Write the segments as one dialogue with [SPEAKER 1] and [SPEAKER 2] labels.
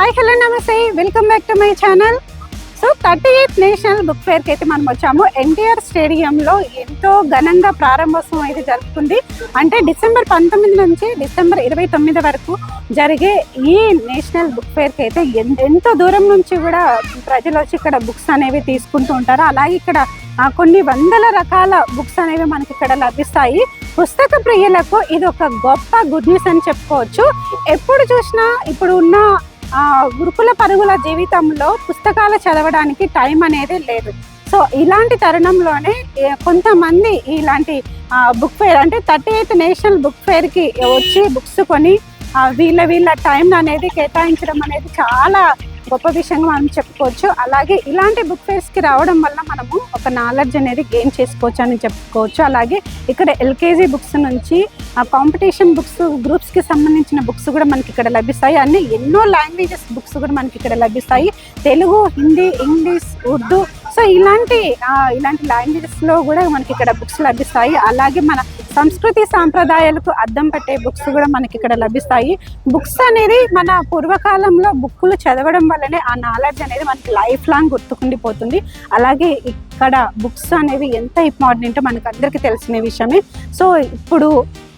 [SPEAKER 1] Hi hello నమస్తే, welcome back to my channel. So 38th national book ఫేర్కి అయితే మనం వచ్చాము. ఎన్టీఆర్ స్టేడియంలో ఎంతో ఘనంగా ప్రారంభోత్సవం అయితే జరుగుతుంది. అంటే డిసెంబర్ 19 నుంచి డిసెంబర్ 29 వరకు జరిగే ఈ నేషనల్ బుక్ ఫేర్కి అయితే ఎంతో దూరం నుంచి కూడా ప్రజలు వచ్చి ఇక్కడ బుక్స్ అనేవి తీసుకుంటూ ఉంటారు. అలాగే ఇక్కడ కొన్ని వందల రకాల బుక్స్ అనేవి మనకి ఇక్కడ లభిస్తాయి. పుస్తక ప్రియులకు ఇది ఒక గొప్ప గుడ్ న్యూస్ అని చెప్పుకోవచ్చు. ఎప్పుడు చూసినా ఇప్పుడు ఉన్న గురుకుల పరుగుల జీవితంలో పుస్తకాలు చదవడానికి టైం అనేది లేదు. సో ఇలాంటి తరుణంలోనే కొంతమంది ఇలాంటి బుక్ ఫేర్ అంటే 38th నేషనల్ బుక్ ఫేర్కి వచ్చి బుక్స్ కొని వీళ్ళ టైం అనేది కేటాయించడం అనేది చాలా గొప్ప విషయంగా మనం చెప్పుకోవచ్చు. అలాగే ఇలాంటి బుక్ ఫేర్స్కి రావడం వల్ల మనము ఒక నాలెడ్జ్ అనేది గెయిన్ చేసుకోవచ్చు అని చెప్పుకోవచ్చు. అలాగే ఇక్కడ ఎల్కేజీ బుక్స్ నుంచి కాంపిటీషన్ బుక్స్, గ్రూప్స్కి సంబంధించిన బుక్స్ కూడా మనకి ఇక్కడ లభిస్తాయి. అన్ని ఎన్నో లాంగ్వేజెస్ బుక్స్ కూడా మనకి ఇక్కడ లభిస్తాయి. తెలుగు, హిందీ, ఇంగ్లీష్, ఉర్దూ, సో ఇలాంటి లాంగ్వేజెస్లో కూడా మనకి ఇక్కడ బుక్స్ లభిస్తాయి. అలాగే మన సంస్కృతి సాంప్రదాయాలకు అద్దం పట్టే బుక్స్ కూడా మనకి ఇక్కడ లభిస్తాయి. బుక్స్ అనేది మన పూర్వకాలంలో బుక్కులు చదవడం వల్లనే ఆ నాలెడ్జ్ అనేది మనకి లైఫ్ లాంగ్ గుర్తుకుండిపోతుంది. అలాగే ఇక్కడ బుక్స్ అనేవి ఎంత ఇంపార్టెంట్ మనకు అందరికీ తెలిసిన విషయమే. సో ఇప్పుడు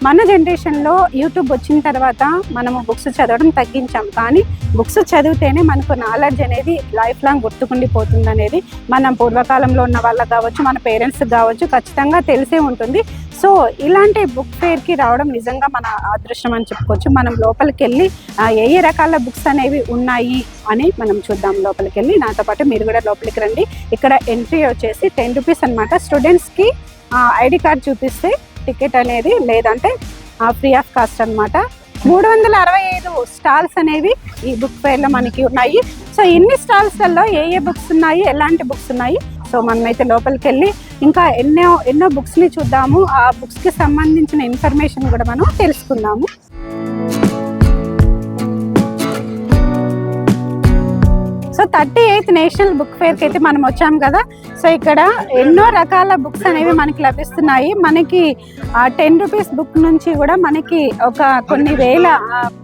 [SPEAKER 1] మన జనరేషన్లో యూట్యూబ్ వచ్చిన తర్వాత మనము బుక్స్ చదవడం తగ్గించాం, కానీ బుక్స్ చదివితేనే మనకు నాలెడ్జ్ అనేది లైఫ్ లాంగ్ గుర్తుకుండిపోతుంది అనేది మన పూర్వకాలంలో ఉన్న వాళ్ళకి కావచ్చు, మన పేరెంట్స్ కావచ్చు ఖచ్చితంగా తెలిసే ఉంటుంది. సో ఇలాంటి బుక్ ఫేర్కి రావడం నిజంగా మన అదృష్టం అని చెప్పుకోవచ్చు. మనం లోపలికి వెళ్ళి ఏ రకాల బుక్స్ అనేవి ఉన్నాయి అని మనం చూద్దాం. లోపలికి వెళ్ళి నాతో పాటు మీరు కూడా లోపలికి రండి. ఇక్కడ ఎంట్రీ వచ్చేసి 10 రూపీస్ అనమాట. స్టూడెంట్స్కి ఐడి కార్డ్ చూపిస్తే టికెట్ అనేది, లేదంటే ఫ్రీ ఆఫ్ కాస్ట్ అనమాట. 365 స్టాల్స్ అనేవి ఈ బుక్ ఫేర్లో మనకి ఉన్నాయి. సో ఇన్ని స్టాల్స్లలో ఏ బుక్స్ ఉన్నాయి, ఎలాంటి బుక్స్ ఉన్నాయి, సో మనమైతే లోపలికి వెళ్ళి ఇంకా ఎన్నో బుక్స్ని చూద్దాము. ఆ బుక్స్కి సంబంధించిన ఇన్ఫర్మేషన్ కూడా మనం తెలుసుకుందాము. సో 38th నేషనల్ బుక్ ఫేర్కి అయితే మనం వచ్చాం కదా. సో ఇక్కడ ఎన్నో రకాల బుక్స్ అనేవి మనకి లభిస్తున్నాయి. మనకి 10 రూపీస్ బుక్ నుంచి కూడా మనకి ఒక కొన్ని వేల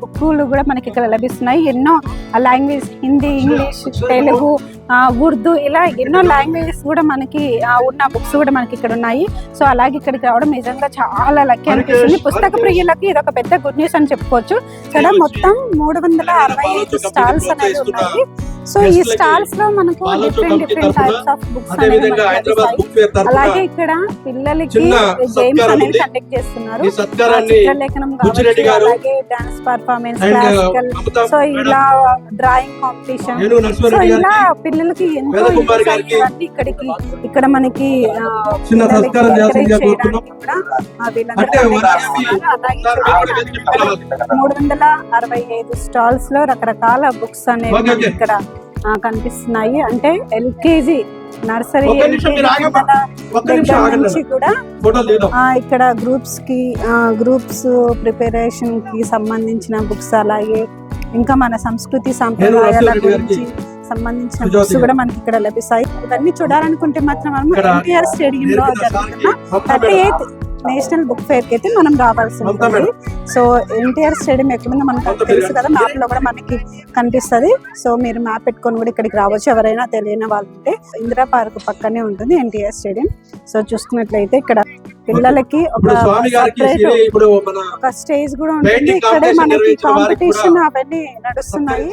[SPEAKER 1] బుక్కులు కూడా మనకి ఇక్కడ లభిస్తున్నాయి. ఎన్నో లాంగ్వేజ్, హిందీ, ఇంగ్లీష్, తెలుగు, ఉర్దూ, ఇలా ఎన్నో లాంగ్వేజెస్ కూడా మనకి ఉన్న బుక్స్ కూడా మనకి ఇక్కడ ఉన్నాయి. సో అలాగే ఇక్కడికి రావడం నిజంగా చాలా లక్కీ అనిపిస్తుంది. పుస్తక ప్రియులకి ఇది ఒక పెద్ద గుడ్ న్యూస్ అని చెప్పుకోవచ్చు. ఇక్కడ మొత్తం 365 స్టాల్స్ అనేవి ఉన్నాయి. సో ఈ స్టాల్స్ లో మనకు డిఫరెంట్ టైప్స్ ఆఫ్ బుక్స్ అనేవి అలాగే ఇక్కడ పిల్లలకి గేమ్స్ అనేవి కండక్ట్ చేస్తున్నారు. చిత్రలేఖనం కావచ్చు, అలాగే డాన్స్ పర్ఫార్మెన్స్, క్లాసికల్, సో ఇలా డ్రాయింగ్ కాంపిటీషన్, సో ఇలా పిల్లలకి ఎంతో ఇక్కడికి ఇక్కడ మనకి 365 స్టాల్స్ లో రకరకాల బుక్స్ అనేవి ఇక్కడ కనిపిస్తున్నాయి. అంటే ఎల్కేజీ, నర్సరీ నుంచి కూడా ఇక్కడ గ్రూప్స్ ప్రిపరేషన్ కి సంబంధించిన బుక్స్, అలాగే ఇంకా మన సంస్కృతి సాంప్రదాయాల గురించి సంబంధించిన బుక్స్ కూడా మనకి ఇక్కడ లభిస్తాయి. ఇవన్నీ చూడాలనుకుంటే మాత్రం మనం ఎన్టీఆర్ స్టేడియం లో జరుగుతున్న 38th నేషనల్ బుక్ ఫేర్ కి అయితే మనం రావాల్సి ఉంటుంది. సో ఎన్టీఆర్ స్టేడియం ఎక్కడుందో మనకు తెలుసు కదా, మ్యాప్ లో కూడా మనకి కనిపిస్తుంది. సో మీరు మ్యాప్ పెట్టుకొని కూడా ఇక్కడికి రావచ్చు. ఎవరైనా తెలియని వాళ్ళు ఉంటే ఇందిరా పార్క్ పక్కనే ఉంటుంది ఎన్టీఆర్ స్టేడియం. సో చూసుకున్నట్లయితే ఇక్కడ పిల్లలకి ఒక స్టేజ్ కూడా ఉంటుంది. ఇక్కడే మనకి కాంపిటీషన్ అవన్నీ నడుస్తున్నాయి.